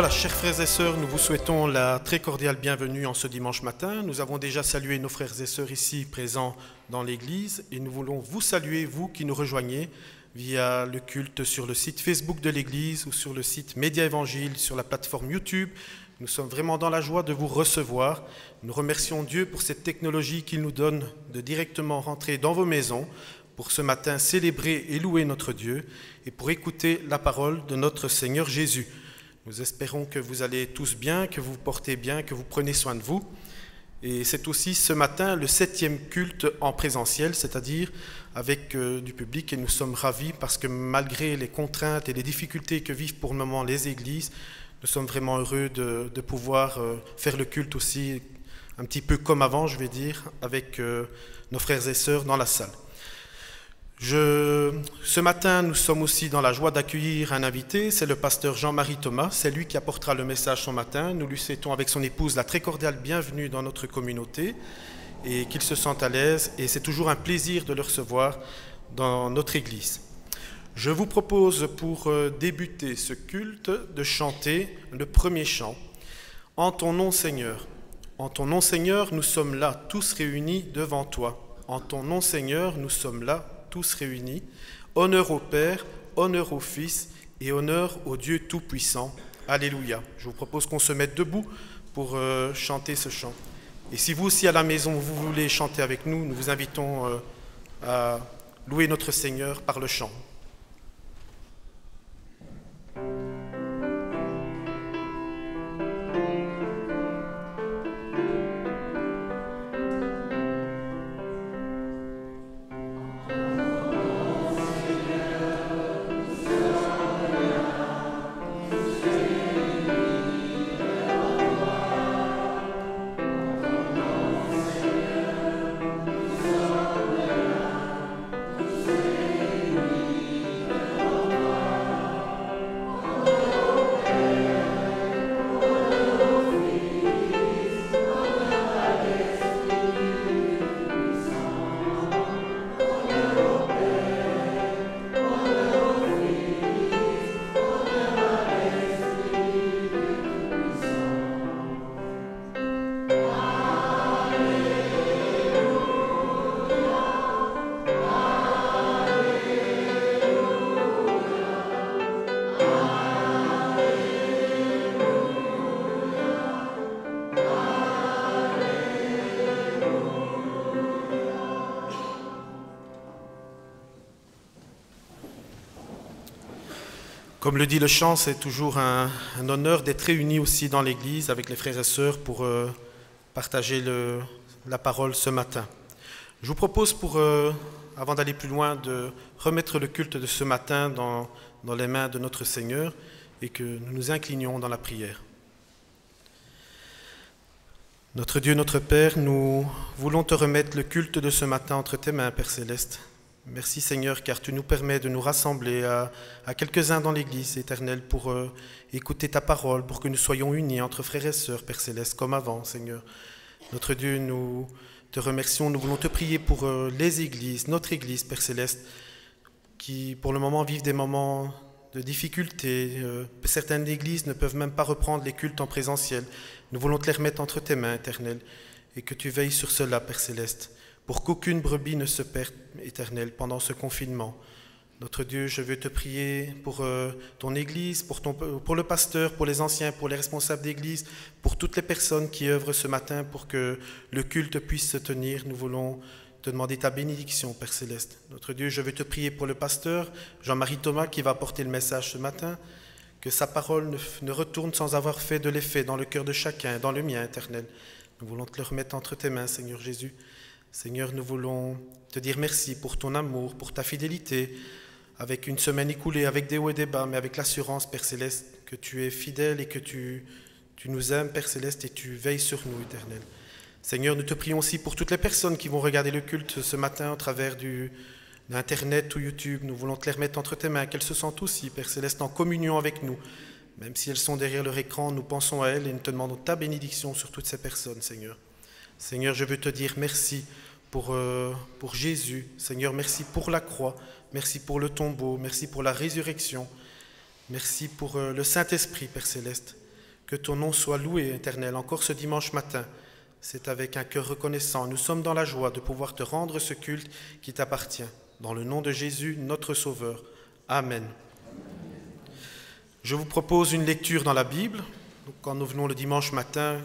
Voilà, chers frères et sœurs, nous vous souhaitons la très cordiale bienvenue en ce dimanche matin. Nous avons déjà salué nos frères et sœurs ici présents dans l'église et nous voulons vous saluer, vous qui nous rejoignez via le culte sur le site Facebook de l'église ou sur le site Média Évangile, sur la plateforme YouTube. Nous sommes vraiment dans la joie de vous recevoir. Nous remercions Dieu pour cette technologie qu'il nous donne de directement rentrer dans vos maisons pour ce matin célébrer et louer notre Dieu et pour écouter la parole de notre Seigneur Jésus. Nous espérons que vous allez tous bien, que vous vous portez bien, que vous prenez soin de vous. Et c'est aussi ce matin le 7e culte en présentiel, c'est-à-dire avec du public. Et nous sommes ravis parce que malgré les contraintes et les difficultés que vivent pour le moment les églises, nous sommes vraiment heureux de pouvoir faire le culte aussi un petit peu comme avant, je vais dire, avec nos frères et sœurs dans la salle. Ce matin, nous sommes aussi dans la joie d'accueillir un invité, c'est le pasteur Jean-Marie Thomas, c'est lui qui apportera le message ce matin. Nous lui souhaitons avec son épouse la très cordiale bienvenue dans notre communauté et qu'il se sente à l'aise et c'est toujours un plaisir de le recevoir dans notre église. Je vous propose pour débuter ce culte de chanter le premier chant. « En ton nom Seigneur, en ton nom Seigneur, nous sommes là tous réunis devant toi. En ton nom Seigneur, nous sommes là tous réunis, honneur au Père, honneur au Fils et honneur au Dieu Tout-Puissant. Alléluia. Je vous propose qu'on se mette debout pour chanter ce chant. Et si vous aussi à la maison, vous voulez chanter avec nous, nous vous invitons à louer notre Seigneur par le chant. Comme le dit le chant, c'est toujours un honneur d'être réunis aussi dans l'Église avec les frères et sœurs pour partager la parole ce matin. Je vous propose, avant d'aller plus loin, de remettre le culte de ce matin dans les mains de notre Seigneur et que nous nous inclinions dans la prière. Notre Dieu, notre Père, nous voulons te remettre le culte de ce matin entre tes mains, Père Céleste. Merci Seigneur, car tu nous permets de nous rassembler à quelques-uns dans l'Église éternelle pour écouter ta parole, pour que nous soyons unis entre frères et sœurs, Père Céleste, comme avant, Seigneur. Notre Dieu, nous te remercions, nous voulons te prier pour les églises, notre Église, Père Céleste, qui pour le moment vivent des moments de difficulté. Certaines églises ne peuvent même pas reprendre les cultes en présentiel. Nous voulons te les remettre entre tes mains, éternelles, et que tu veilles sur cela, Père Céleste, pour qu'aucune brebis ne se perde, Éternel, pendant ce confinement. Notre Dieu, je veux te prier pour ton Église, pour le pasteur, pour les anciens, pour les responsables d'Église, pour toutes les personnes qui œuvrent ce matin pour que le culte puisse se tenir. Nous voulons te demander ta bénédiction, Père Céleste. Notre Dieu, je veux te prier pour le pasteur Jean-Marie Thomas qui va porter le message ce matin, que sa parole ne retourne sans avoir fait de l'effet dans le cœur de chacun, dans le mien, Éternel. Nous voulons te le remettre entre tes mains, Seigneur Jésus. Seigneur, nous voulons te dire merci pour ton amour, pour ta fidélité, avec une semaine écoulée, avec des hauts et des bas, mais avec l'assurance, Père Céleste, que tu es fidèle et que tu nous aimes, Père Céleste, et tu veilles sur nous, Éternel. Seigneur, nous te prions aussi pour toutes les personnes qui vont regarder le culte ce matin au travers d'Internet ou YouTube. Nous voulons te les remettre entre tes mains, qu'elles se sentent aussi, Père Céleste, en communion avec nous. Même si elles sont derrière leur écran, nous pensons à elles et nous te demandons ta bénédiction sur toutes ces personnes, Seigneur. Seigneur, je veux te dire merci pour Jésus. Seigneur, merci pour la croix, merci pour le tombeau, merci pour la résurrection, merci pour le Saint-Esprit, Père Céleste. Que ton nom soit loué, Éternel, encore ce dimanche matin. C'est avec un cœur reconnaissant. Nous sommes dans la joie de pouvoir te rendre ce culte qui t'appartient. Dans le nom de Jésus, notre Sauveur. Amen. Je vous propose une lecture dans la Bible. Quand nous venons le dimanche matin,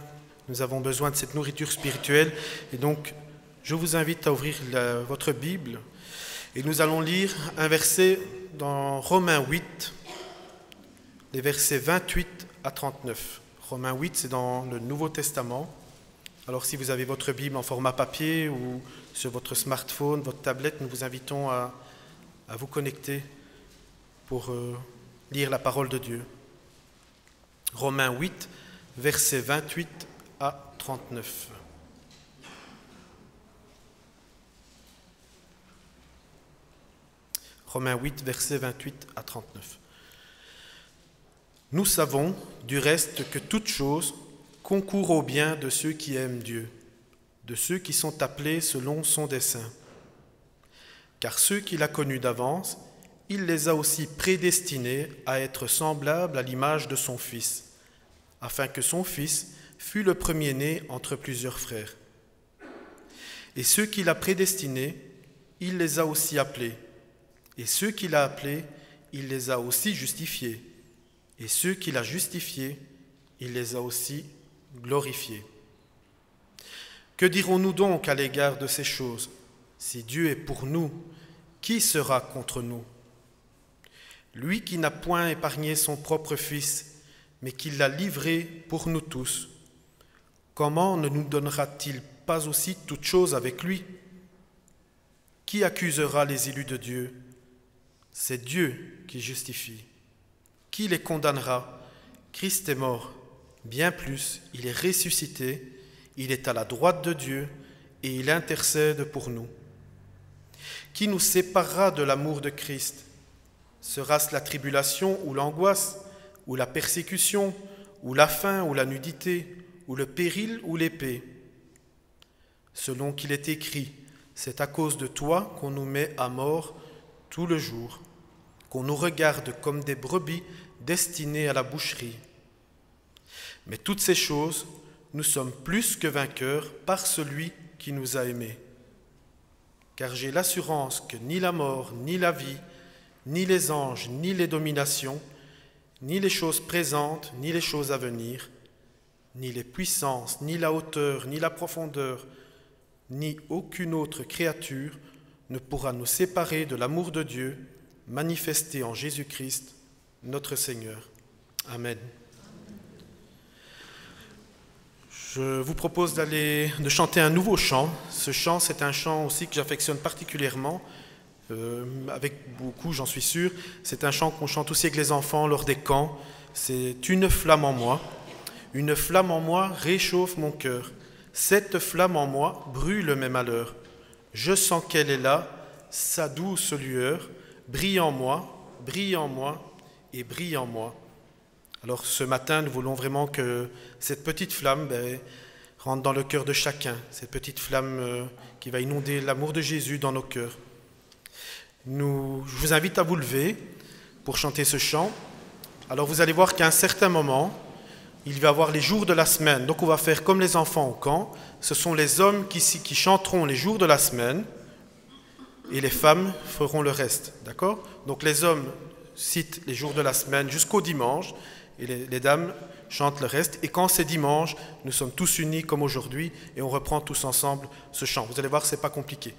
nous avons besoin de cette nourriture spirituelle. Et donc, je vous invite à ouvrir votre Bible. Et nous allons lire un verset dans Romains 8, les versets 28 à 39. Romains 8, c'est dans le Nouveau Testament. Alors si vous avez votre Bible en format papier ou sur votre smartphone, votre tablette, nous vous invitons à vous connecter pour lire la parole de Dieu. Romains 8, versets 28 à 39. Romains 8, versets 28 à 39. Nous savons, du reste, que toute chose concourt au bien de ceux qui aiment Dieu, de ceux qui sont appelés selon son dessein. Car ceux qu'il a connus d'avance, il les a aussi prédestinés à être semblables à l'image de son Fils, afin que son Fils fût le premier-né entre plusieurs frères. Et ceux qu'il a prédestinés, il les a aussi appelés. Et ceux qu'il a appelés, il les a aussi justifiés. Et ceux qu'il a justifiés, il les a aussi glorifiés. Que dirons-nous donc à l'égard de ces choses? Si Dieu est pour nous, qui sera contre nous? Lui qui n'a point épargné son propre Fils, mais qui l'a livré pour nous tous, comment ne nous donnera-t-il pas aussi toutes choses avec lui? Qui accusera les élus de Dieu? C'est Dieu qui justifie. Qui les condamnera? Christ est mort. Bien plus, il est ressuscité, il est à la droite de Dieu et il intercède pour nous. Qui nous séparera de l'amour de Christ? Sera-ce la tribulation ou l'angoisse, ou la persécution, ou la faim, ou la nudité, ou le péril, ou l'épée? Selon qu'il est écrit, c'est à cause de toi qu'on nous met à mort tout le jour, qu'on nous regarde comme des brebis destinées à la boucherie. Mais toutes ces choses, nous sommes plus que vainqueurs par celui qui nous a aimés. Car j'ai l'assurance que ni la mort, ni la vie, ni les anges, ni les dominations, ni les choses présentes, ni les choses à venir, ni les puissances, ni la hauteur, ni la profondeur, ni aucune autre créature ne pourra nous séparer de l'amour de Dieu manifesté en Jésus-Christ, notre Seigneur. Amen. Je vous propose de chanter un nouveau chant. Ce chant, c'est un chant aussi que j'affectionne particulièrement, avec beaucoup, j'en suis sûr. C'est un chant qu'on chante aussi avec les enfants lors des camps. C'est « Une flamme en moi ». Une flamme en moi réchauffe mon cœur. Cette flamme en moi brûle mes malheurs. Je sens qu'elle est là, sa douce lueur, brille en moi et brille en moi. Alors ce matin, nous voulons vraiment que cette petite flamme rentre dans le cœur de chacun, cette petite flamme qui va inonder l'amour de Jésus dans nos cœurs. Je vous invite à vous lever pour chanter ce chant. Alors vous allez voir qu'à un certain moment, il va y avoir les jours de la semaine. Donc on va faire comme les enfants au camp. Ce sont les hommes qui chanteront les jours de la semaine et les femmes feront le reste. D'accord? Donc les hommes citent les jours de la semaine jusqu'au dimanche et les dames chantent le reste. Et quand c'est dimanche, nous sommes tous unis comme aujourd'hui et on reprend tous ensemble ce chant. Vous allez voir, ce n'est pas compliqué.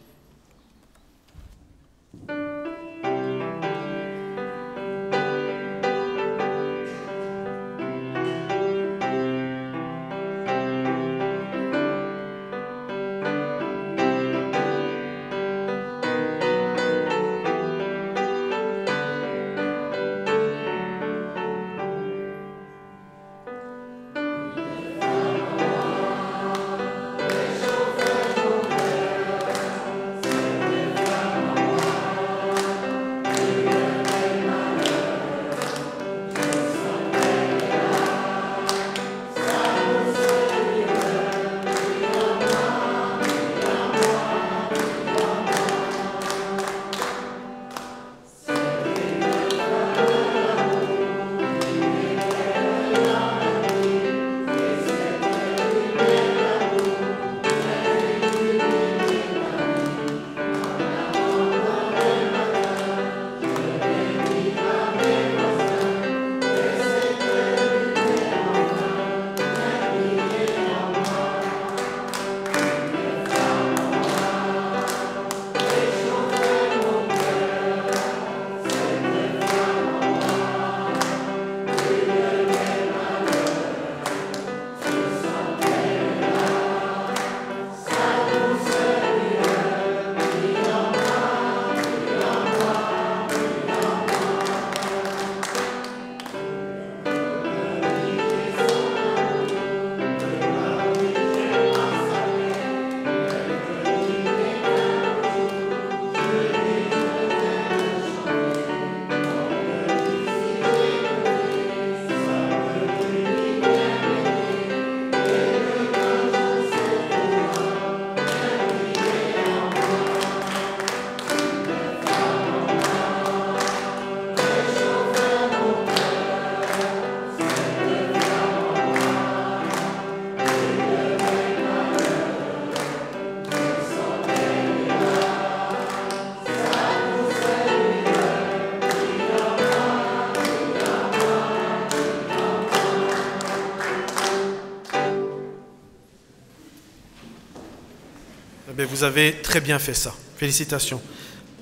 Eh bien, vous avez très bien fait ça. Félicitations.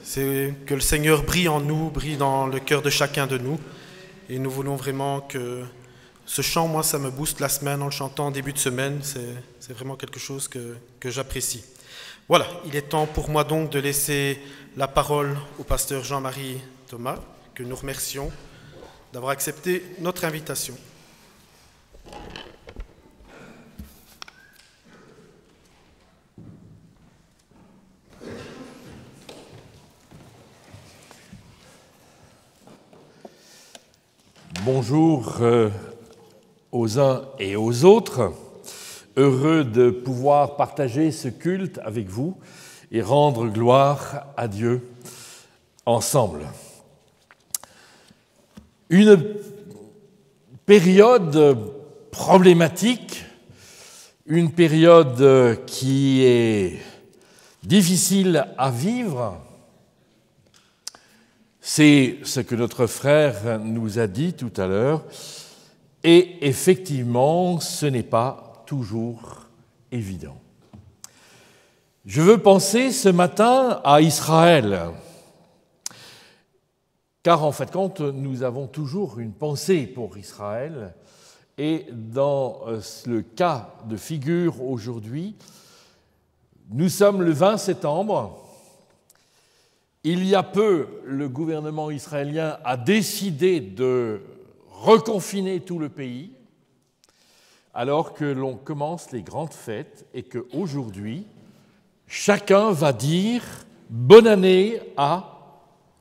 C'est que le Seigneur brille en nous, brille dans le cœur de chacun de nous. Et nous voulons vraiment que ce chant, moi, ça me booste la semaine en le chantant en début de semaine. C'est vraiment quelque chose que j'apprécie. Voilà, il est temps pour moi donc de laisser la parole au pasteur Jean-Marie Thomas, que nous remercions d'avoir accepté notre invitation. Bonjour aux uns et aux autres. Heureux de pouvoir partager ce culte avec vous et rendre gloire à Dieu ensemble. Une période problématique, une période qui est difficile à vivre. C'est ce que notre frère nous a dit tout à l'heure, et effectivement, ce n'est pas toujours évident. Je veux penser ce matin à Israël, car en fait de compte, nous avons toujours une pensée pour Israël, et dans le cas de figure aujourd'hui, nous sommes le 20 septembre. Il y a peu, le gouvernement israélien a décidé de reconfiner tout le pays, alors que l'on commence les grandes fêtes et qu'aujourd'hui, chacun va dire bonne année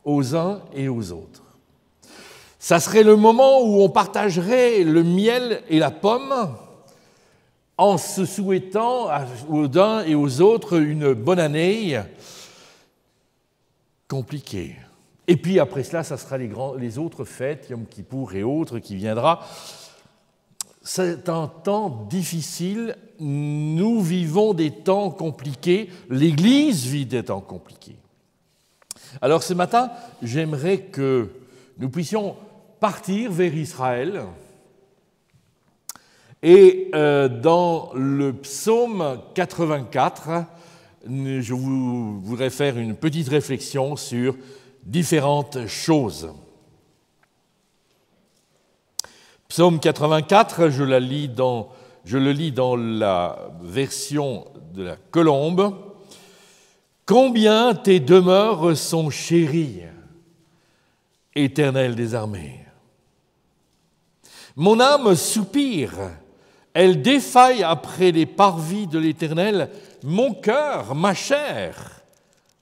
aux uns et aux autres. Ça serait le moment où on partagerait le miel et la pomme en se souhaitant aux uns et aux autres une bonne année compliqué. Et puis après cela, ça sera les autres fêtes, Yom Kippour et autres qui viendra. C'est un temps difficile, nous vivons des temps compliqués, l'Église vit des temps compliqués. Alors ce matin, j'aimerais que nous puissions partir vers Israël et dans le psaume 84, je voudrais faire une petite réflexion sur différentes choses. Psaume 84, je le lis dans la version de la Colombe. « Combien tes demeures sont chéries, Éternel des armées. Mon âme soupire, elle défaille après les parvis de l'Éternel. Mon cœur, ma chair,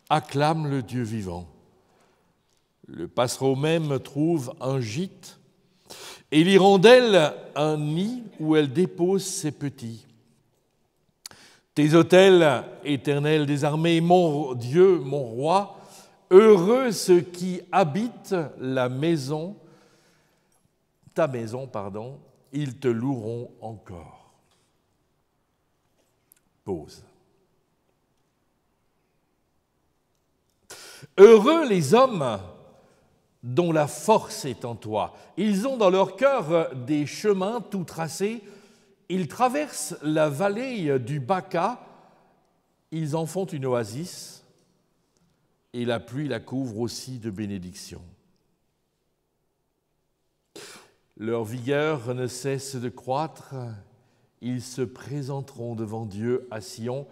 acclame le Dieu vivant. Le passereau même trouve un gîte, et l'hirondelle un nid où elle dépose ses petits. Tes autels, Éternel des armées, mon Dieu, mon roi, heureux ceux qui habitent ta maison, ils te loueront encore. » Pause. Heureux les hommes dont la force est en toi. Ils ont dans leur cœur des chemins tout tracés. Ils traversent la vallée du Baka. Ils en font une oasis. Et la pluie la couvre aussi de bénédictions. Leur vigueur ne cesse de croître. Ils se présenteront devant Dieu à Sion.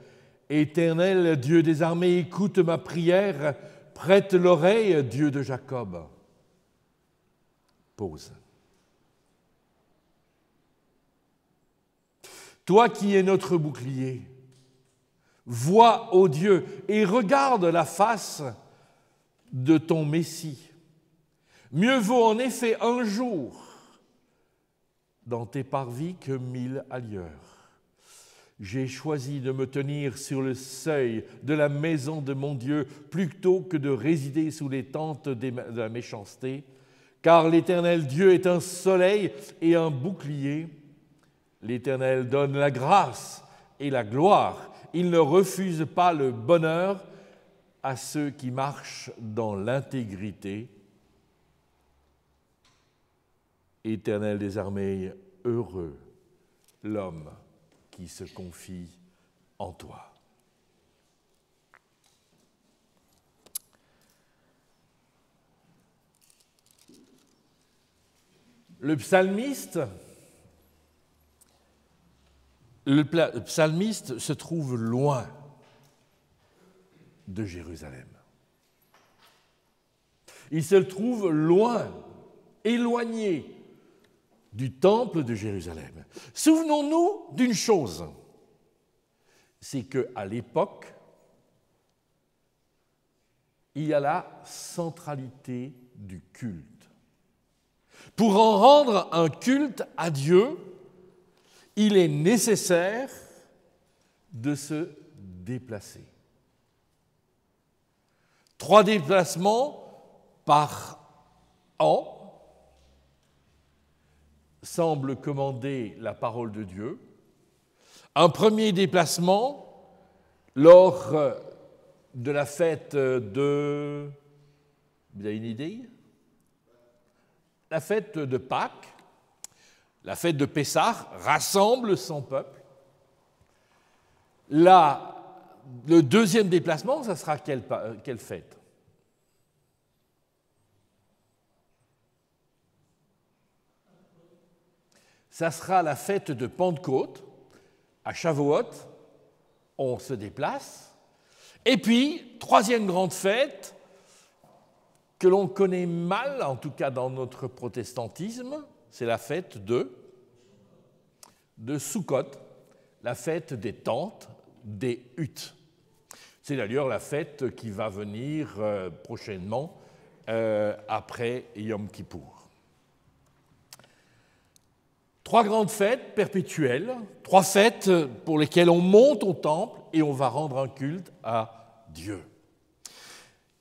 Éternel Dieu des armées, écoute ma prière. Prête l'oreille, Dieu de Jacob. Pause. Toi qui es notre bouclier, vois, ô Dieu, et regarde la face de ton Messie. Mieux vaut en effet un jour dans tes parvis que 1000 ailleurs. J'ai choisi de me tenir sur le seuil de la maison de mon Dieu plutôt que de résider sous les tentes de la méchanceté, car l'Éternel Dieu est un soleil et un bouclier. L'Éternel donne la grâce et la gloire. Il ne refuse pas le bonheur à ceux qui marchent dans l'intégrité. Éternel des armées, heureux l'homme qui se confie en toi. le psalmiste se trouve loin de Jérusalem. Il se trouve loin, éloigné du temple de Jérusalem. Souvenons-nous d'une chose, c'est qu'à l'époque, il y a la centralité du culte. Pour en rendre un culte à Dieu, il est nécessaire de se déplacer. 3 déplacements par an semble commander la parole de Dieu. Un premier déplacement lors de la fête de... Vous avez une idée? La fête de Pâques, la fête de Pessah, rassemble son peuple. Le deuxième déplacement, ça sera quelle fête? Ça sera la fête de Pentecôte. À Shavuot, on se déplace. Et puis, troisième grande fête, que l'on connaît mal, en tout cas dans notre protestantisme, c'est la fête de Sukkot, la fête des tentes, des huttes. C'est d'ailleurs la fête qui va venir prochainement après Yom Kippour. 3 grandes fêtes perpétuelles, 3 fêtes pour lesquelles on monte au temple et on va rendre un culte à Dieu.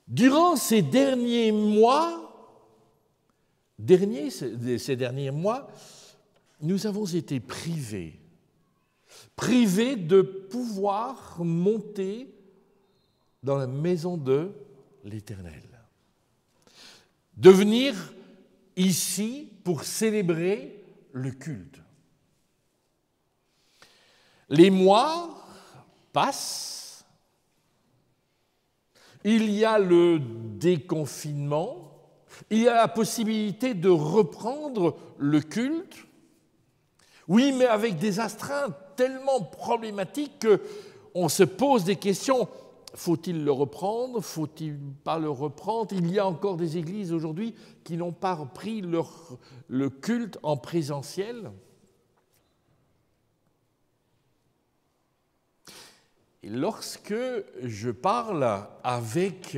Durant ces derniers mois, nous avons été privés de pouvoir monter dans la maison de l'Éternel, de venir ici pour célébrer le culte. Les mois passent, il y a le déconfinement, il y a la possibilité de reprendre le culte, oui, mais avec des astreintes tellement problématiques qu'on se pose des questions. Faut-il le reprendre? Faut-il pas le reprendre? Il y a encore des églises aujourd'hui qui n'ont pas repris le culte en présentiel. Et lorsque je parle avec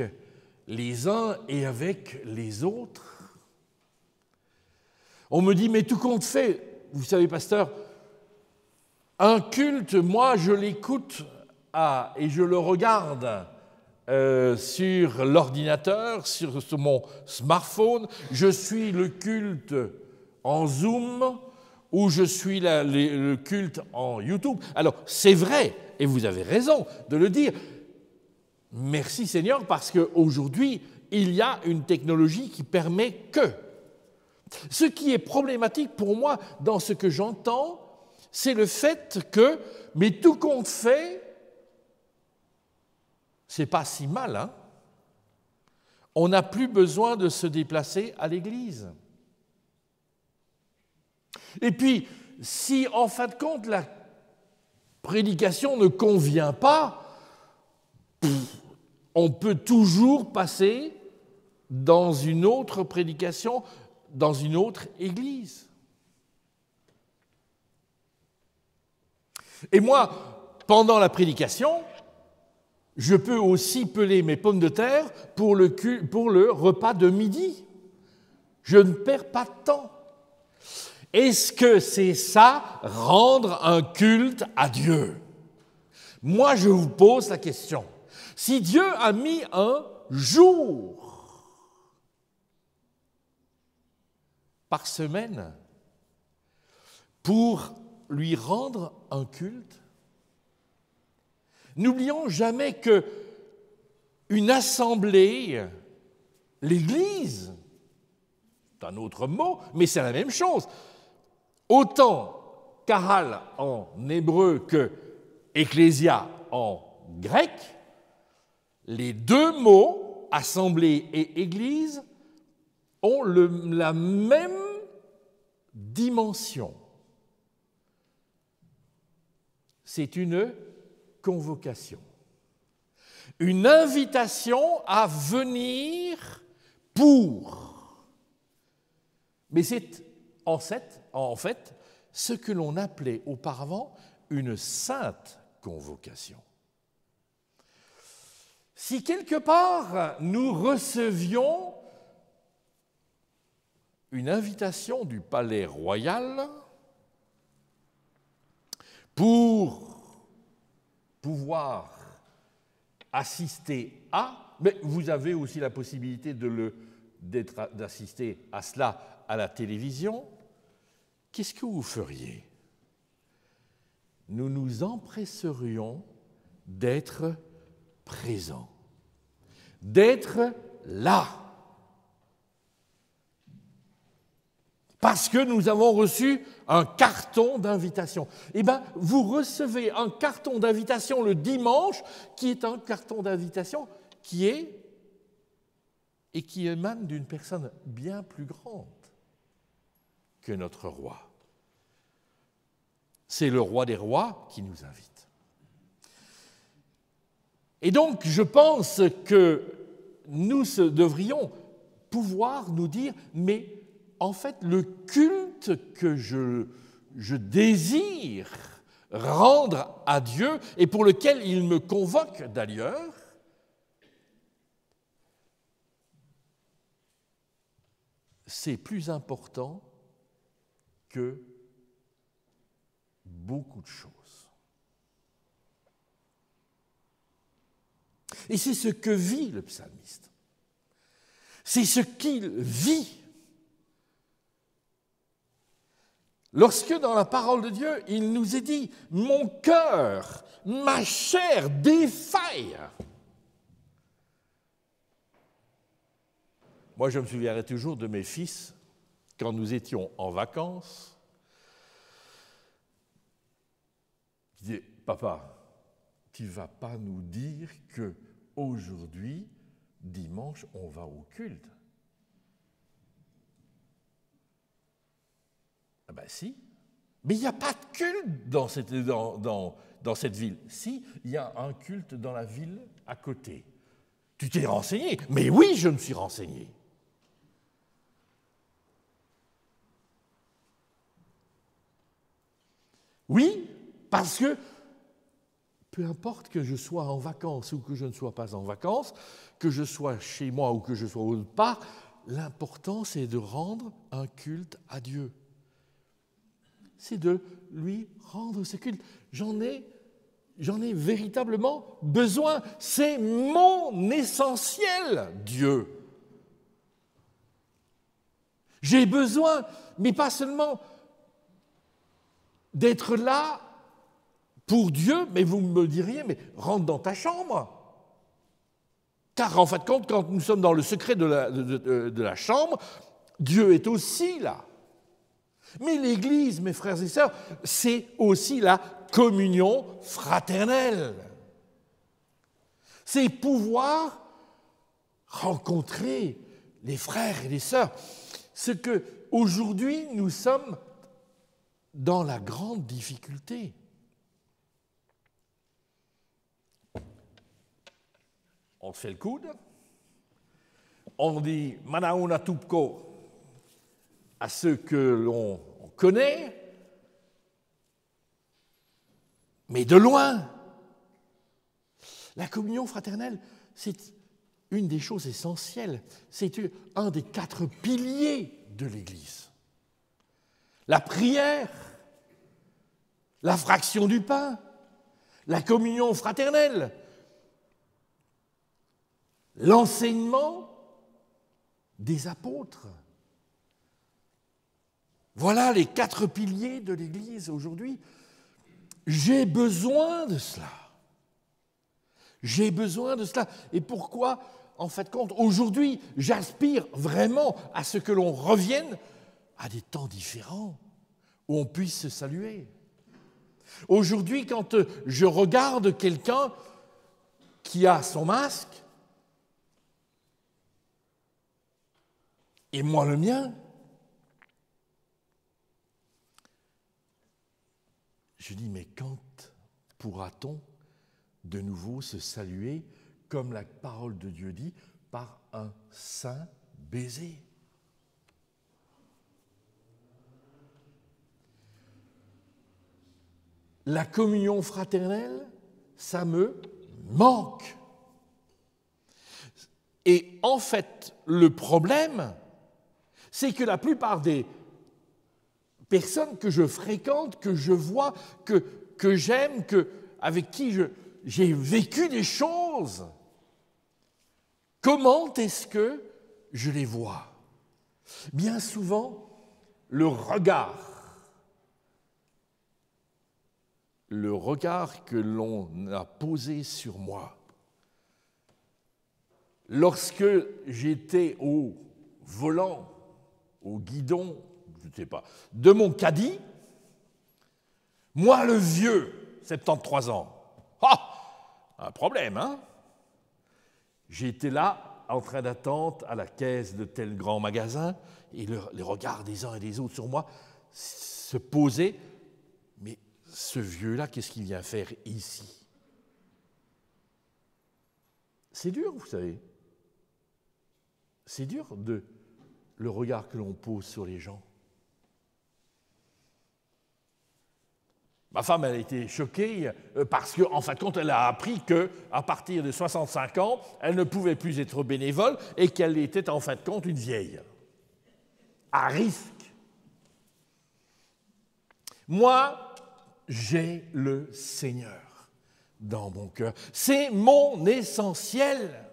les uns et avec les autres, on me dit, mais tout compte fait, vous savez, pasteur, un culte, moi je l'écoute et je le regarde sur l'ordinateur, sur mon smartphone, je suis le culte en Zoom ou je suis le culte en YouTube. Alors, c'est vrai, et vous avez raison de le dire. Merci Seigneur, parce qu'aujourd'hui, il y a une technologie qui permet que. Ce qui est problématique pour moi dans ce que j'entends, c'est le fait que, mais tout compte fait, c'est pas si mal, hein? On n'a plus besoin de se déplacer à l'église. Et puis, si en fin de compte la prédication ne convient pas, on peut toujours passer dans une autre prédication, dans une autre église. Et moi, pendant la prédication, je peux aussi peler mes pommes de terre pour le repas de midi. Je ne perds pas de temps. Est-ce que c'est ça, rendre un culte à Dieu? Moi, je vous pose la question. Si Dieu a mis un jour par semaine pour lui rendre un culte, n'oublions jamais que une assemblée, l'Église, c'est un autre mot, mais c'est la même chose. Autant kahal en hébreu que ecclésia en grec, les deux mots, assemblée et Église, ont la même dimension. C'est une convocation, une invitation à venir pour. Mais c'est en fait ce que l'on appelait auparavant une sainte convocation. Si quelque part nous recevions une invitation du palais royal pour pouvoir assister à, mais vous avez aussi la possibilité d'assister à cela à la télévision, qu'est-ce que vous feriez? Nous nous empresserions d'être présents, d'être là. Parce que nous avons reçu un carton d'invitation. Eh bien, vous recevez un carton d'invitation le dimanche, qui est un carton d'invitation qui émane d'une personne bien plus grande que notre roi. C'est le roi des rois qui nous invite. Et donc, je pense que nous devrions pouvoir nous dire, mais en fait, le culte que je désire rendre à Dieu et pour lequel il me convoque d'ailleurs, c'est plus important que beaucoup de choses. Et c'est ce que vit le psalmiste. C'est ce qu'il vit. Lorsque dans la parole de Dieu, il nous est dit « Mon cœur, ma chair défaille ». Moi, je me souviendrai toujours de mes fils, quand nous étions en vacances, ils disaient « Papa, tu ne vas pas nous dire qu'aujourd'hui, dimanche, on va au culte ?» Ah ben si, mais il n'y a pas de culte dans cette ville. Si, il y a un culte dans la ville à côté. Tu t'es renseigné? Mais oui, je me suis renseigné. Oui, parce que peu importe que je sois en vacances ou que je ne sois pas en vacances, que je sois chez moi ou que je sois autre part, l'important c'est de rendre un culte à Dieu. C'est de lui rendre ce culte. J'en ai véritablement besoin. C'est mon essentiel, Dieu. J'ai besoin, mais pas seulement d'être là pour Dieu, mais vous me diriez, mais rentre dans ta chambre. Car en fait, quand nous sommes dans le secret de la chambre, Dieu est aussi là. Mais l'Église, mes frères et sœurs, c'est aussi la communion fraternelle. C'est pouvoir rencontrer les frères et les sœurs. Ce que aujourd'hui nous sommes dans la grande difficulté. On fait le coude, on dit « Manauna Tupko » à ceux que l'on connaît, mais de loin. La communion fraternelle, c'est une des choses essentielles, c'est un des 4 piliers de l'Église. La prière, la fraction du pain, la communion fraternelle, l'enseignement des apôtres. Voilà les 4 piliers de l'Église aujourd'hui. J'ai besoin de cela. J'ai besoin de cela. Et pourquoi, en fait, aujourd'hui, j'aspire vraiment à ce que l'on revienne à des temps différents, où on puisse se saluer. Aujourd'hui, quand je regarde quelqu'un qui a son masque, et moi le mien, Je dis, mais quand pourra-t-on de nouveau se saluer, comme la parole de Dieu dit, par un saint baiser? La communion fraternelle, ça me manque. Et en fait, le problème, c'est que la plupart des personnes que je fréquente, que je vois, que j'aime, avec qui j'ai vécu des choses, comment est-ce que je les vois? Bien souvent, le regard que l'on a posé sur moi, lorsque j'étais au volant, au guidon, je ne sais pas, de mon caddie, moi le vieux, 73 ans, un problème, hein? J'étais là, en train d'attendre à la caisse de tel grand magasin, et les regards des uns et des autres sur moi se posaient. Mais ce vieux-là, qu'est-ce qu'il vient faire ici? C'est dur, vous savez. C'est dur le regard que l'on pose sur les gens. Ma femme, elle a été choquée parce qu'en fin de compte, elle a appris qu'à partir de 65 ans, elle ne pouvait plus être bénévole et qu'elle était en fin de compte une vieille, à risque. Moi, j'ai le Seigneur dans mon cœur. C'est mon essentiel.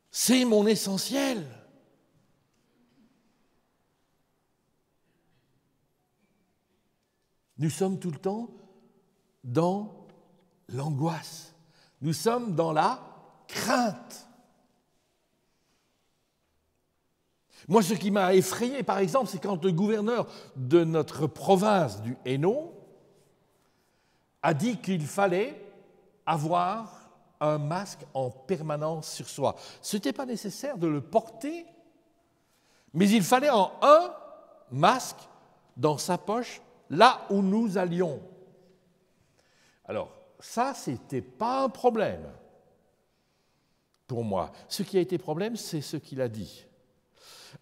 C'est mon essentiel. Nous sommes tout le temps dans l'angoisse. Nous sommes dans la crainte. Moi, ce qui m'a effrayé, par exemple, c'est quand le gouverneur de notre province du Hainaut a dit qu'il fallait avoir un masque en permanence sur soi. Ce n'était pas nécessaire de le porter, mais il fallait un masque dans sa poche là où nous allions. Alors, ça, ce n'était pas un problème pour moi. Ce qui a été problème, c'est ce qu'il a dit.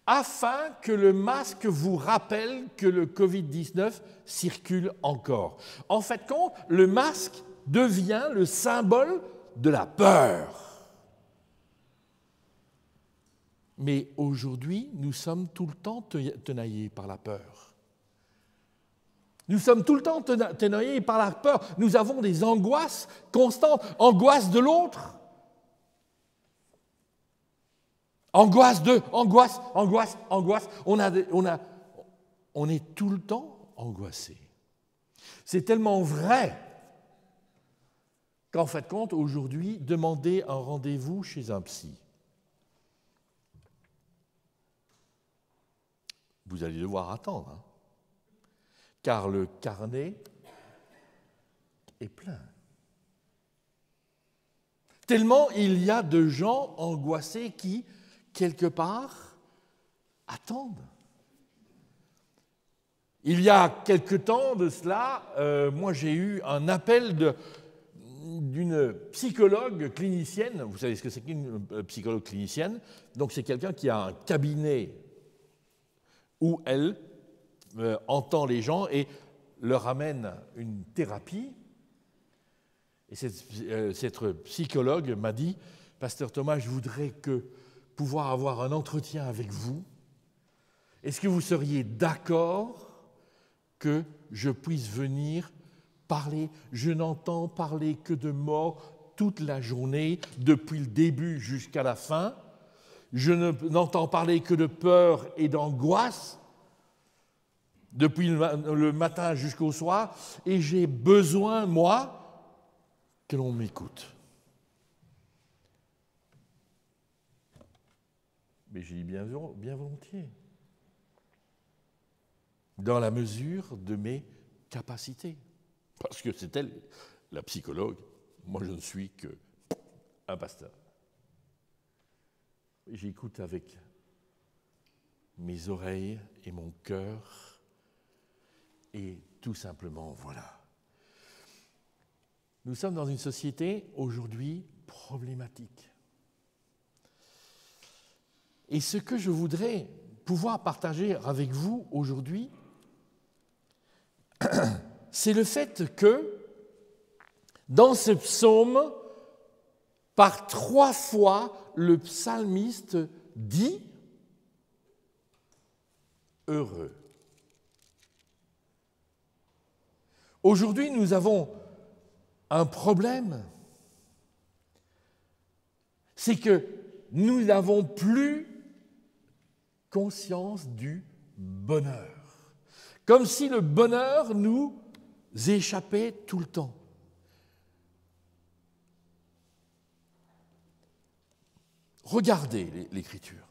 Afin que le masque vous rappelle que le Covid-19 circule encore. En fait, le masque devient le symbole de la peur. Mais aujourd'hui, nous sommes tout le temps tenaillés par la peur. Nous sommes tout le temps tenaillés par la peur. Nous avons des angoisses constantes, angoisse de l'autre. Angoisse. On est tout le temps angoissé. C'est tellement vrai qu'en fait, aujourd'hui, demandez un rendez-vous chez un psy. Vous allez devoir attendre, hein, car le carnet est plein. Tellement il y a de gens angoissés qui, quelque part, attendent. Il y a quelque temps de cela, moi j'ai eu un appel d'une psychologue clinicienne. Vous savez ce que c'est qu'une psychologue clinicienne? Donc c'est quelqu'un qui a un cabinet où elle entend les gens et leur amène une thérapie. Et cette psychologue m'a dit, « Pasteur Thomas, je voudrais pouvoir avoir un entretien avec vous. Est-ce que vous seriez d'accord que je puisse venir parler? Je n'entends parler que de mort toute la journée, depuis le début jusqu'à la fin. Je n'entends parler que de peur et d'angoisse, depuis le matin jusqu'au soir, et j'ai besoin, moi, que l'on m'écoute. » Mais j'ai dit bien volontiers, dans la mesure de mes capacités. Parce que c'est elle, la psychologue, moi je ne suis qu'un pasteur. Et j'écoute avec mes oreilles et mon cœur, Et tout simplement, voilà. Nous sommes dans une société aujourd'hui problématique. Et ce que je voudrais pouvoir partager avec vous aujourd'hui, c'est le fait que dans ce psaume, par 3 fois, le psalmiste dit « heureux ». Aujourd'hui, nous avons un problème, c'est que nous n'avons plus conscience du bonheur, comme si le bonheur nous échappait tout le temps. Regardez l'Écriture.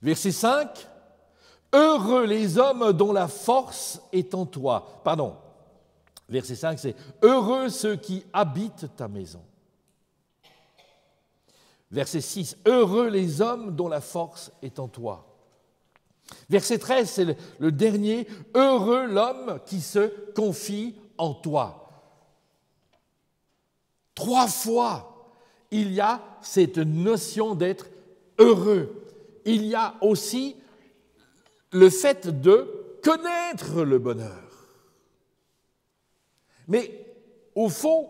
Verset 5, « Heureux les hommes dont la force est en toi. » Pardon, verset 5, c'est « Heureux ceux qui habitent ta maison. » Verset 6, « Heureux les hommes dont la force est en toi. » Verset 13, c'est le dernier, « Heureux l'homme qui se confie en toi. » 3 fois, il y a cette notion d'être heureux. Il y a aussi le fait de connaître le bonheur. Mais au fond,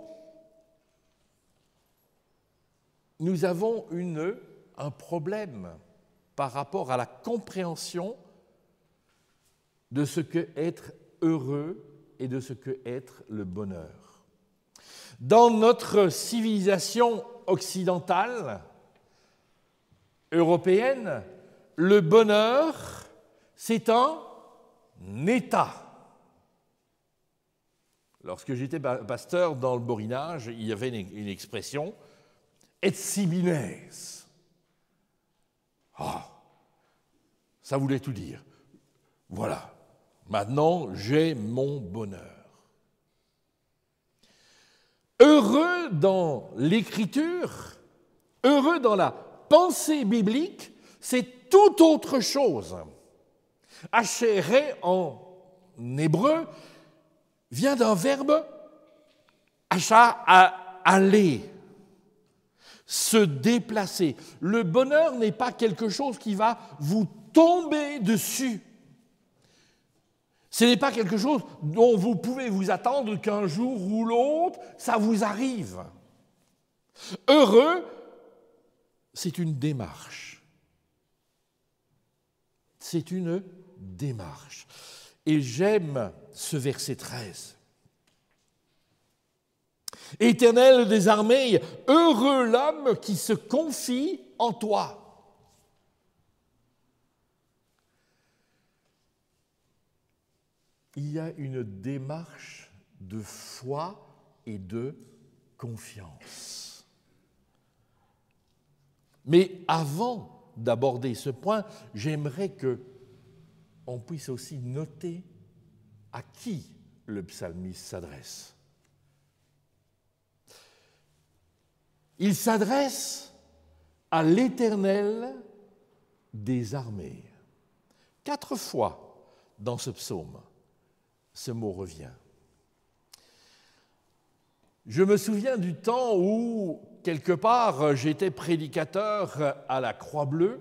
nous avons un problème par rapport à la compréhension de ce qu'est être heureux et de ce qu'est être le bonheur. Dans notre civilisation occidentale, européenne, le bonheur, c'est un état. Lorsque j'étais pasteur dans le Borinage, il y avait une expression « et sibines ». Ça voulait tout dire. Voilà, maintenant j'ai mon bonheur. Heureux dans l'Écriture, heureux dans la pensée biblique, c'est tout autre chose. Achérer en hébreu vient d'un verbe acha, aller, se déplacer. Le bonheur n'est pas quelque chose qui va vous tomber dessus. Ce n'est pas quelque chose dont vous pouvez vous attendre qu'un jour ou l'autre, ça vous arrive. Heureux, c'est une démarche. C'est une démarche. Et j'aime ce verset 13. Éternel des armées, heureux l'homme qui se confie en toi. Il y a une démarche de foi et de confiance. Mais avant d'aborder ce point, j'aimerais qu'on puisse aussi noter à qui le psalmiste s'adresse. Il s'adresse à l'Éternel des armées. 4 fois dans ce psaume, ce mot revient. Je me souviens du temps où, quelque part, j'étais prédicateur à la Croix-Bleue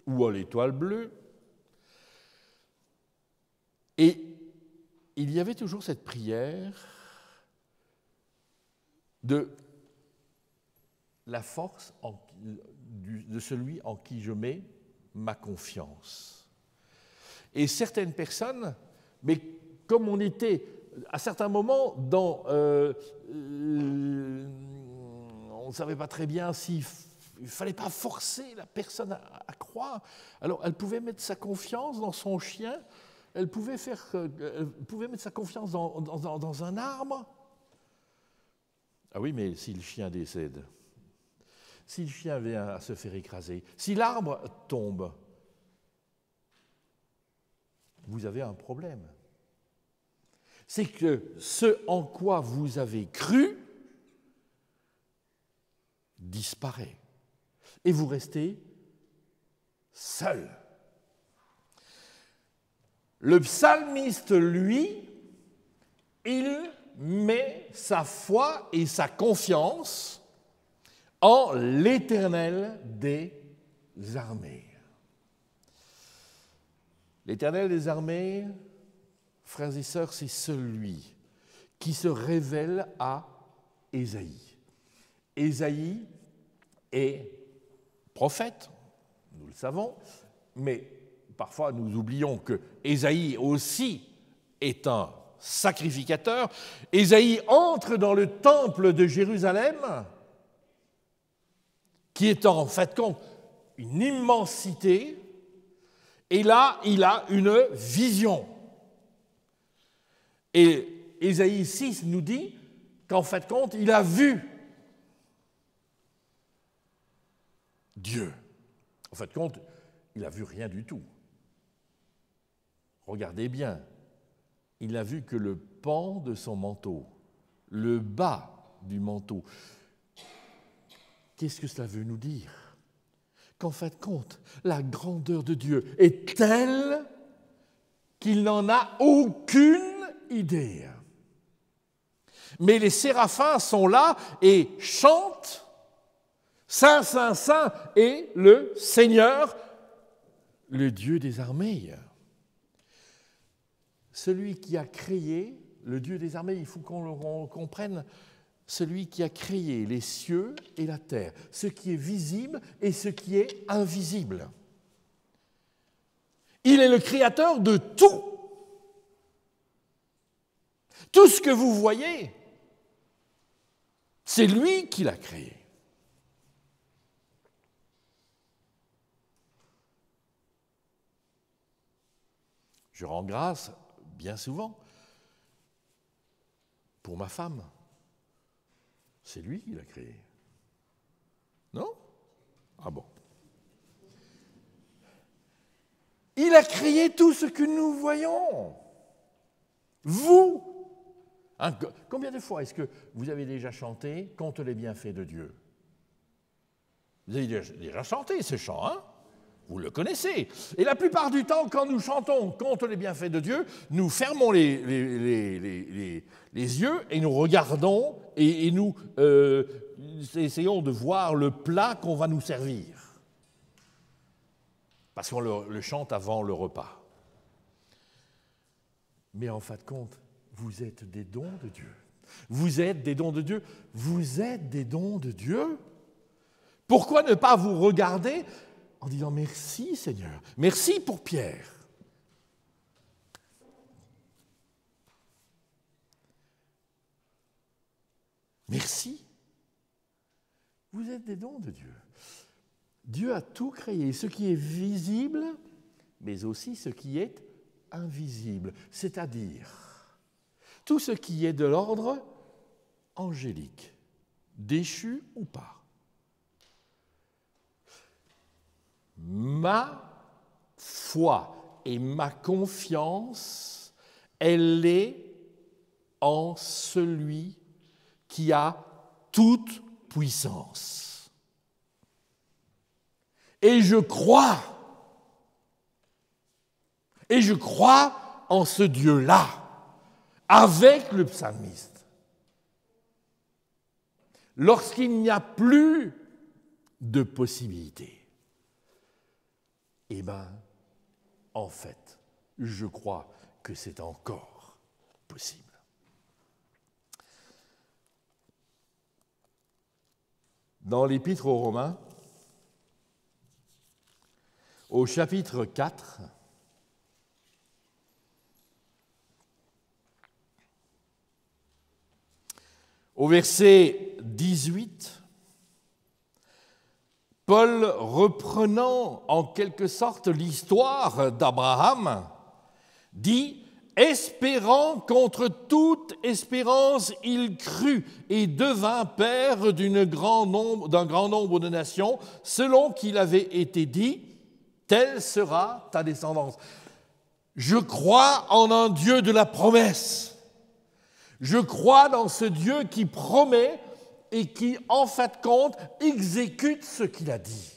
ou à l'Étoile Bleue, et il y avait toujours cette prière de la force de celui en qui je mets ma confiance. Et certaines personnes, mais comme on était à certains moments on ne savait pas très bien s'il ne fallait pas forcer la personne à croire, alors elle pouvait mettre sa confiance dans son chien, elle pouvait mettre sa confiance dans un arbre. Ah oui, mais si le chien décède, si le chien vient à se faire écraser, si l'arbre tombe, vous avez un problème. C'est que ce en quoi vous avez cru disparaît et vous restez seul. Le psalmiste, lui, il met sa foi et sa confiance en l'Éternel des armées. L'Éternel des armées, frères et sœurs, c'est celui qui se révèle à Ésaïe. Ésaïe est prophète, nous le savons, mais parfois nous oublions que Ésaïe aussi est un sacrificateur. Ésaïe entre dans le temple de Jérusalem, qui est en fait compte une immensité, et là il a une vision. Et Ésaïe 6 nous dit qu'en fait compte il a vu Dieu. En fait compte, il n'a vu rien du tout. Regardez bien, il n'a vu que le pan de son manteau, le bas du manteau. Qu'est-ce que cela veut nous dire? Qu'en fait compte, la grandeur de Dieu est telle qu'il n'en a aucune idée. Mais les séraphins sont là et chantent « Saint, Saint, Saint est le Seigneur, le Dieu des armées ». Celui qui a créé, le Dieu des armées, il faut qu'on comprenne, celui qui a créé les cieux et la terre, ce qui est visible et ce qui est invisible. Il est le créateur de tout. Tout ce que vous voyez, c'est lui qui l'a créé. Je rends grâce bien souvent pour ma femme. C'est lui qui l'a créé. Non? Ah bon. Il a créé tout ce que nous voyons. Vous. Hein, combien de fois est-ce que vous avez déjà chanté « Compte les bienfaits de Dieu » ? Vous avez déjà chanté ce chant, hein ? Vous le connaissez. Et la plupart du temps, quand nous chantons contre les bienfaits de Dieu, nous fermons les yeux et nous regardons et nous essayons de voir le plat qu'on va nous servir. Parce qu'on le chante avant le repas. Mais en fin de compte, vous êtes des dons de Dieu. Vous êtes des dons de Dieu. Vous êtes des dons de Dieu. Pourquoi ne pas vous regarder en disant « Merci Seigneur, merci pour Pierre ». Merci. Vous êtes des dons de Dieu. Dieu a tout créé, ce qui est visible, mais aussi ce qui est invisible, c'est-à-dire tout ce qui est de l'ordre angélique, déchu ou pas. Ma foi et ma confiance, elle est en celui qui a toute puissance. Et je crois en ce Dieu-là, avec le psalmiste. Lorsqu'il n'y a plus de possibilités, eh bien, en fait, je crois que c'est encore possible. Dans l'Épître aux Romains, au chapitre 4, au verset 18, Paul, reprenant en quelque sorte l'histoire d'Abraham, dit « Espérant contre toute espérance, il crut et devint père d'un grand nombre de nations, selon qu'il avait été dit, telle sera ta descendance. » Je crois en un Dieu de la promesse. Je crois dans ce Dieu qui promet et qui, en fait compte, exécute ce qu'il a dit.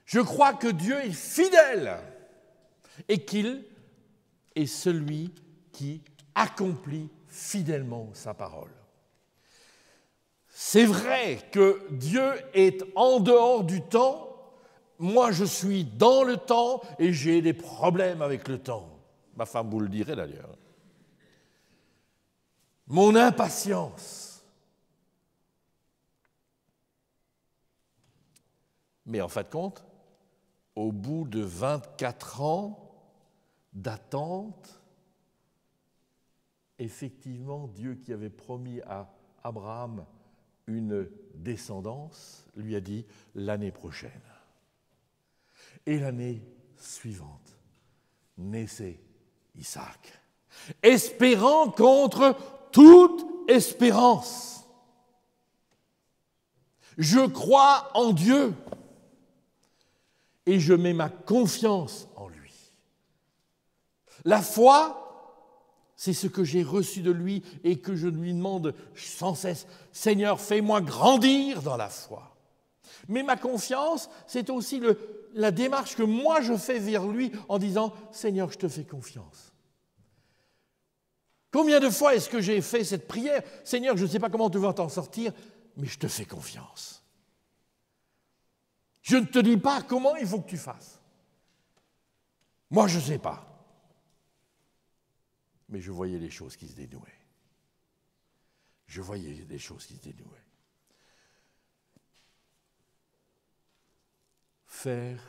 Je crois que Dieu est fidèle et qu'il est celui qui accomplit fidèlement sa parole. C'est vrai que Dieu est en dehors du temps, moi je suis dans le temps et j'ai des problèmes avec le temps. Ma femme vous le dirait d'ailleurs. Mon impatience. Mais en fin de compte, au bout de 24 ans d'attente, effectivement, Dieu qui avait promis à Abraham une descendance, lui a dit l'année prochaine. Et l'année suivante, naissait Isaac, espérant contre toute espérance. Je crois en Dieu et je mets ma confiance en lui. La foi, c'est ce que j'ai reçu de lui et que je lui demande sans cesse. Seigneur, fais-moi grandir dans la foi. Mais ma confiance, c'est aussi la démarche que moi je fais vers lui en disant « Seigneur, je te fais confiance ». Combien de fois est-ce que j'ai fait cette prière « Seigneur, je ne sais pas comment tu vas t'en sortir, mais je te fais confiance ». Je ne te dis pas comment il faut que tu fasses. Moi, je ne sais pas. Mais je voyais les choses qui se dénouaient. Je voyais des choses qui se dénouaient. Faire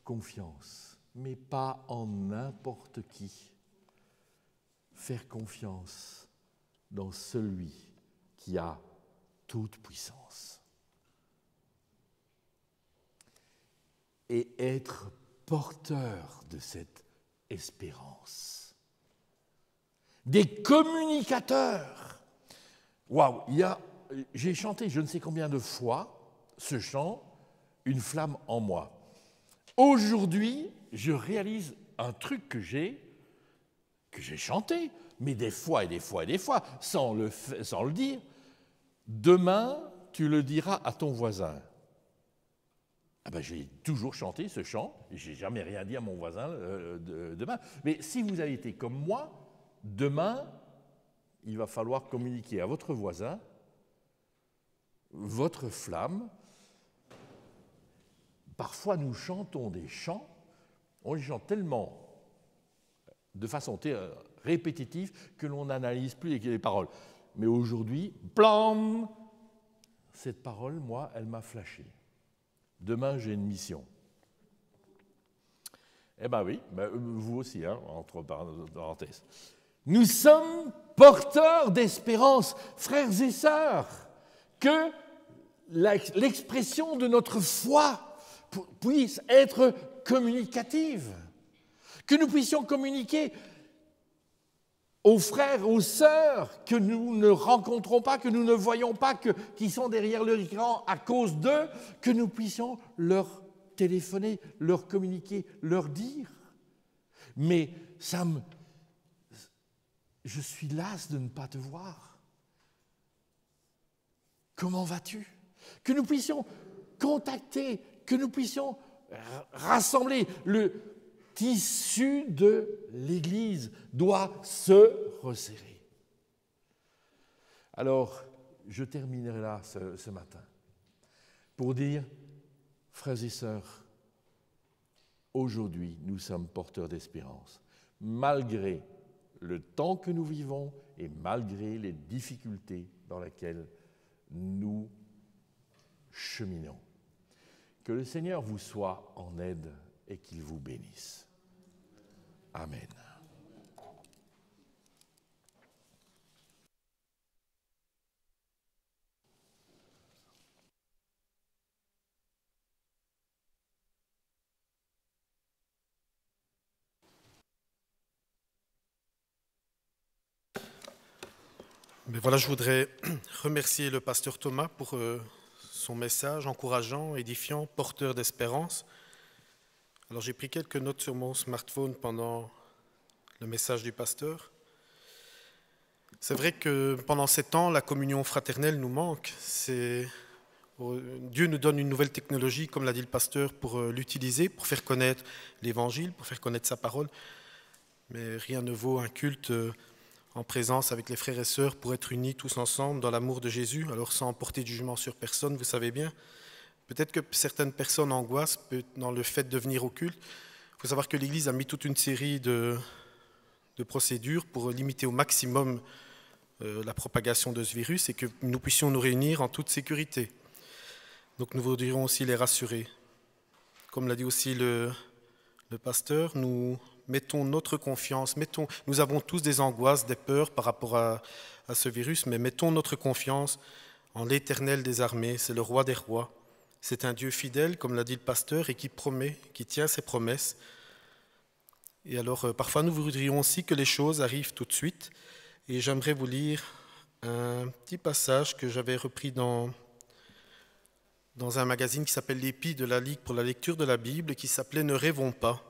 confiance, mais pas en n'importe qui. Faire confiance dans celui qui a toute puissance. Et être porteur de cette espérance. Des communicateurs. Waouh, j'ai chanté je ne sais combien de fois ce chant, Une flamme en moi. Aujourd'hui, je réalise un truc que j'ai chanté, mais des fois et des fois et des fois, sans le dire. Demain, tu le diras à ton voisin. Ah ben, j'ai toujours chanté ce chant, et je n'ai jamais rien dit à mon voisin demain. Mais si vous avez été comme moi, demain, il va falloir communiquer à votre voisin votre flamme. Parfois, nous chantons des chants, on les chante tellement de façon répétitive que l'on n'analyse plus les paroles. Mais aujourd'hui, blam, cette parole, moi, elle m'a flashé. Demain, j'ai une mission. Eh bien oui, vous aussi, hein, entre parenthèses. Nous sommes porteurs d'espérance, frères et sœurs, que l'expression de notre foi puisse être communicative, que nous puissions communiquer aux frères, aux sœurs que nous ne rencontrons pas, que nous ne voyons pas, qui sont derrière l'écran à cause d'eux, que nous puissions leur téléphoner, leur communiquer, leur dire. Mais je suis las de ne pas te voir. Comment vas-tu? Que nous puissions contacter, que nous puissions rassembler. Le tissu de l'Église doit se resserrer. Alors, je terminerai là ce matin pour dire, frères et sœurs, aujourd'hui, nous sommes porteurs d'espérance, malgré le temps que nous vivons et malgré les difficultés dans lesquelles nous cheminons. Que le Seigneur vous soit en aide et qu'il vous bénisse. Amen. Mais voilà, je voudrais remercier le pasteur Thomas pour son message encourageant, édifiant, porteur d'espérance. Alors j'ai pris quelques notes sur mon smartphone pendant le message du pasteur. C'est vrai que pendant ces temps, la communion fraternelle nous manque. Dieu nous donne une nouvelle technologie, comme l'a dit le pasteur, pour l'utiliser, pour faire connaître l'Évangile, pour faire connaître sa parole. Mais rien ne vaut un culte en présence avec les frères et sœurs pour être unis tous ensemble dans l'amour de Jésus, alors sans porter de jugement sur personne, vous savez bien. Peut-être que certaines personnes angoissent dans le fait de venir au culte. Il faut savoir que l'Église a mis toute une série de procédures pour limiter au maximum la propagation de ce virus et que nous puissions nous réunir en toute sécurité. Donc nous voudrions aussi les rassurer. Comme l'a dit aussi le pasteur, nous mettons notre confiance, nous avons tous des angoisses, des peurs par rapport à ce virus, mais mettons notre confiance en l'Éternel des armées, c'est le roi des rois. C'est un Dieu fidèle, comme l'a dit le pasteur, et qui promet, qui tient ses promesses. Et alors, parfois, nous voudrions aussi que les choses arrivent tout de suite. Et j'aimerais vous lire un petit passage que j'avais repris dans un magazine qui s'appelle l'Épi de la Ligue pour la lecture de la Bible, qui s'appelait « Ne rêvons pas ».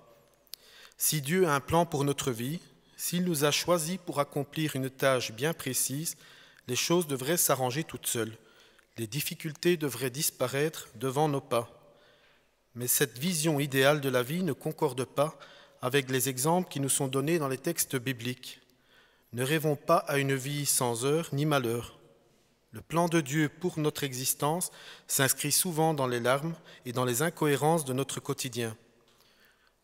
Si Dieu a un plan pour notre vie, s'il nous a choisis pour accomplir une tâche bien précise, les choses devraient s'arranger toutes seules. Les difficultés devraient disparaître devant nos pas. Mais cette vision idéale de la vie ne concorde pas avec les exemples qui nous sont donnés dans les textes bibliques. Ne rêvons pas à une vie sans heurts ni malheurs. Le plan de Dieu pour notre existence s'inscrit souvent dans les larmes et dans les incohérences de notre quotidien.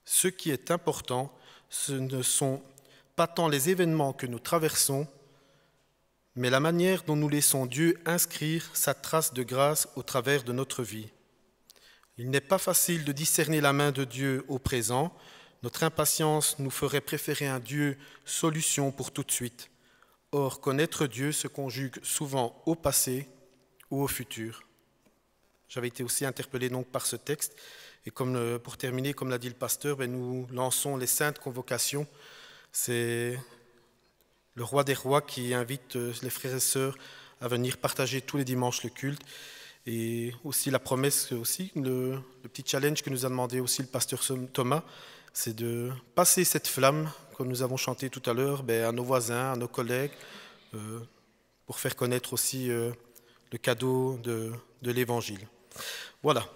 Ce qui est important, ce ne sont pas tant les événements que nous traversons, mais la manière dont nous laissons Dieu inscrire sa trace de grâce au travers de notre vie. Il n'est pas facile de discerner la main de Dieu au présent. Notre impatience nous ferait préférer un Dieu solution pour tout de suite. Or, connaître Dieu se conjugue souvent au passé ou au futur. J'avais été aussi interpellé donc par ce texte. Et pour terminer, comme l'a dit le pasteur, nous lançons les saintes convocations. C'est le roi des rois qui invite les frères et sœurs à venir partager tous les dimanches le culte. Et aussi la promesse, le petit challenge que nous a demandé aussi le pasteur Thomas, c'est de passer cette flamme, comme nous avons chanté tout à l'heure, à nos voisins, à nos collègues, pour faire connaître aussi le cadeau de l'Évangile. Voilà,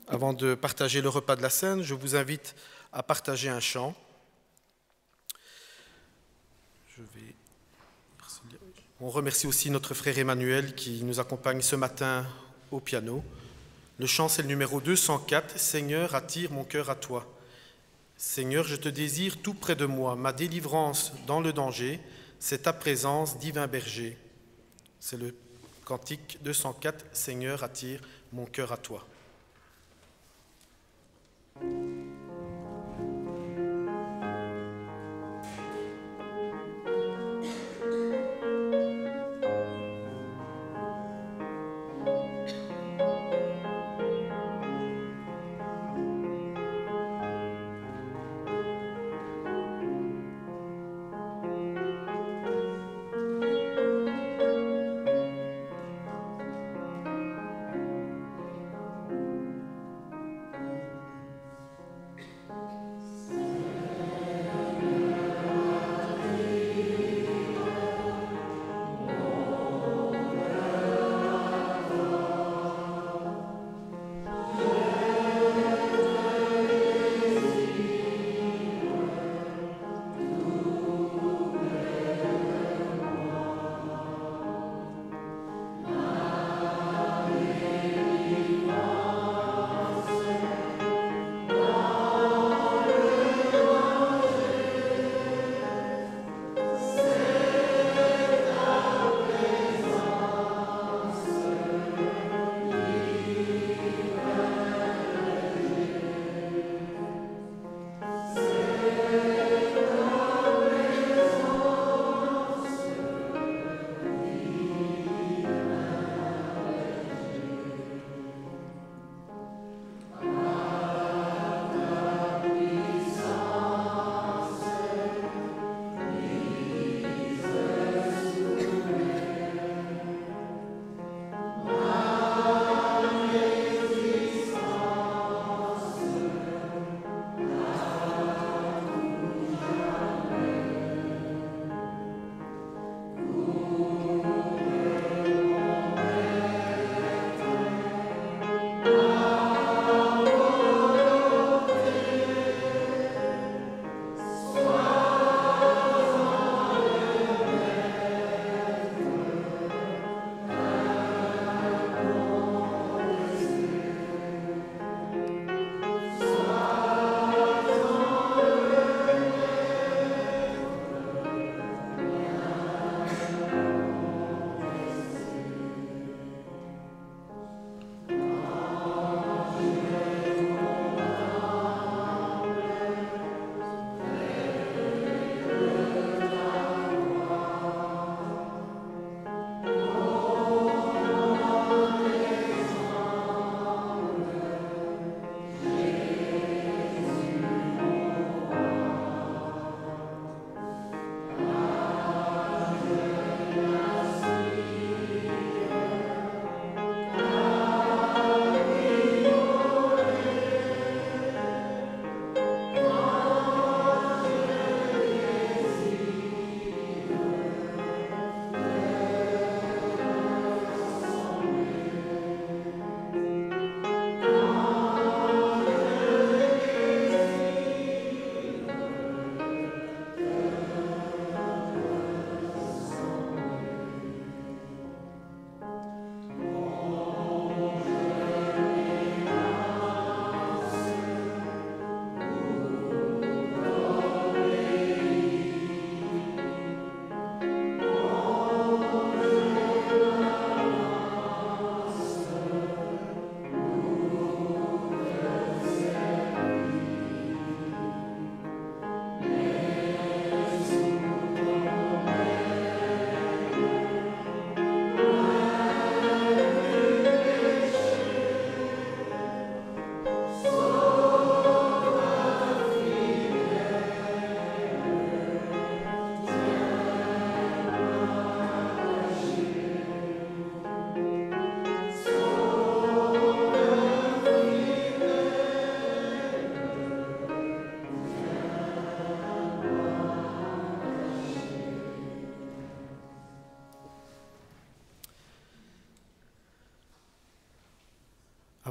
avant de partager le repas de la Seine, je vous invite à partager un chant. On remercie aussi notre frère Emmanuel qui nous accompagne ce matin au piano. Le chant, c'est le numéro 204, « Seigneur, attire mon cœur à toi ». Seigneur, je te désire tout près de moi, ma délivrance dans le danger, c'est ta présence, divin berger. C'est le cantique 204, « Seigneur, attire mon cœur à toi ».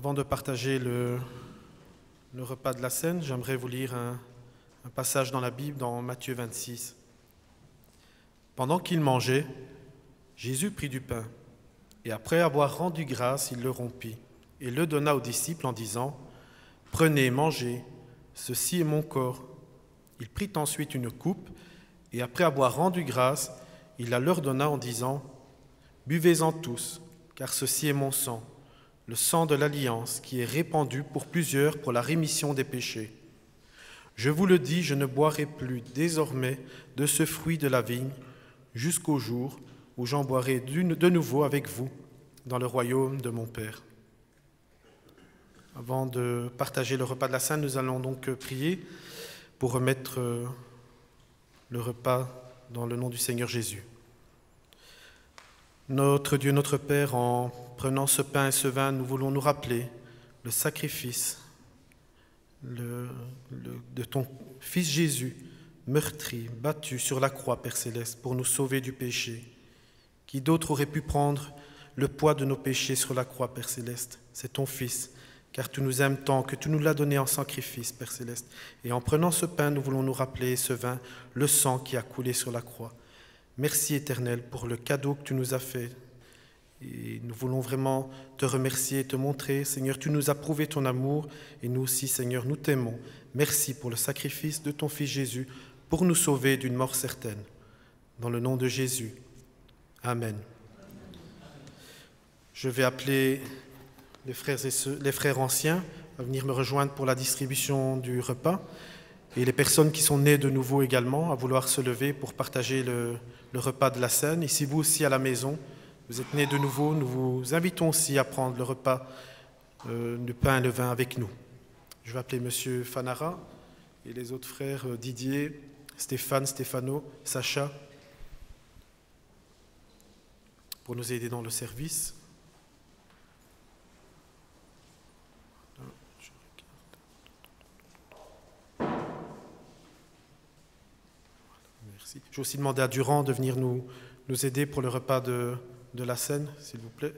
Avant de partager le repas de la Seine, j'aimerais vous lire un passage dans la Bible, dans Matthieu 26. Pendant qu'il mangeait, Jésus prit du pain, et après avoir rendu grâce, il le rompit, et le donna aux disciples en disant : « Prenez, mangez, ceci est mon corps. » Il prit ensuite une coupe, et après avoir rendu grâce, il la leur donna en disant : « Buvez-en tous, car ceci est mon sang, le sang de l'alliance qui est répandu pour plusieurs pour la rémission des péchés. Je vous le dis, je ne boirai plus désormais de ce fruit de la vigne jusqu'au jour où j'en boirai de nouveau avec vous dans le royaume de mon Père. » Avant de partager le repas de la Sainte, nous allons donc prier pour remettre le repas dans le nom du Seigneur Jésus. Notre Dieu, notre Père, en prenant ce pain et ce vin, nous voulons nous rappeler le sacrifice de ton Fils Jésus, meurtri, battu sur la croix, Père Céleste, pour nous sauver du péché. Qui d'autre aurait pu prendre le poids de nos péchés sur la croix, Père Céleste? C'est ton Fils, car tu nous aimes tant que tu nous l'as donné en sacrifice, Père Céleste. Et en prenant ce pain, nous voulons nous rappeler, ce vin, le sang qui a coulé sur la croix. Merci, Éternel, pour le cadeau que tu nous as fait. Et nous voulons vraiment te remercier et te montrer, Seigneur, tu nous as prouvé ton amour, et nous aussi, Seigneur, nous t'aimons. Merci pour le sacrifice de ton Fils Jésus, pour nous sauver d'une mort certaine. Dans le nom de Jésus. Amen. Je vais appeler les frères anciens à venir me rejoindre pour la distribution du repas, et les personnes qui sont nées de nouveau également à vouloir se lever pour partager le repas de la Seine. Et si vous aussi à la maison, vous êtes nés de nouveau, nous vous invitons aussi à prendre le repas du pain et le vin avec nous. Je vais appeler M. Fanara et les autres frères Didier, Stéphane, Stéphano, Sacha, pour nous aider dans le service. Merci. Je vais aussi demander à Durand de venir nous aider pour le repas de la Seine, s'il vous plaît.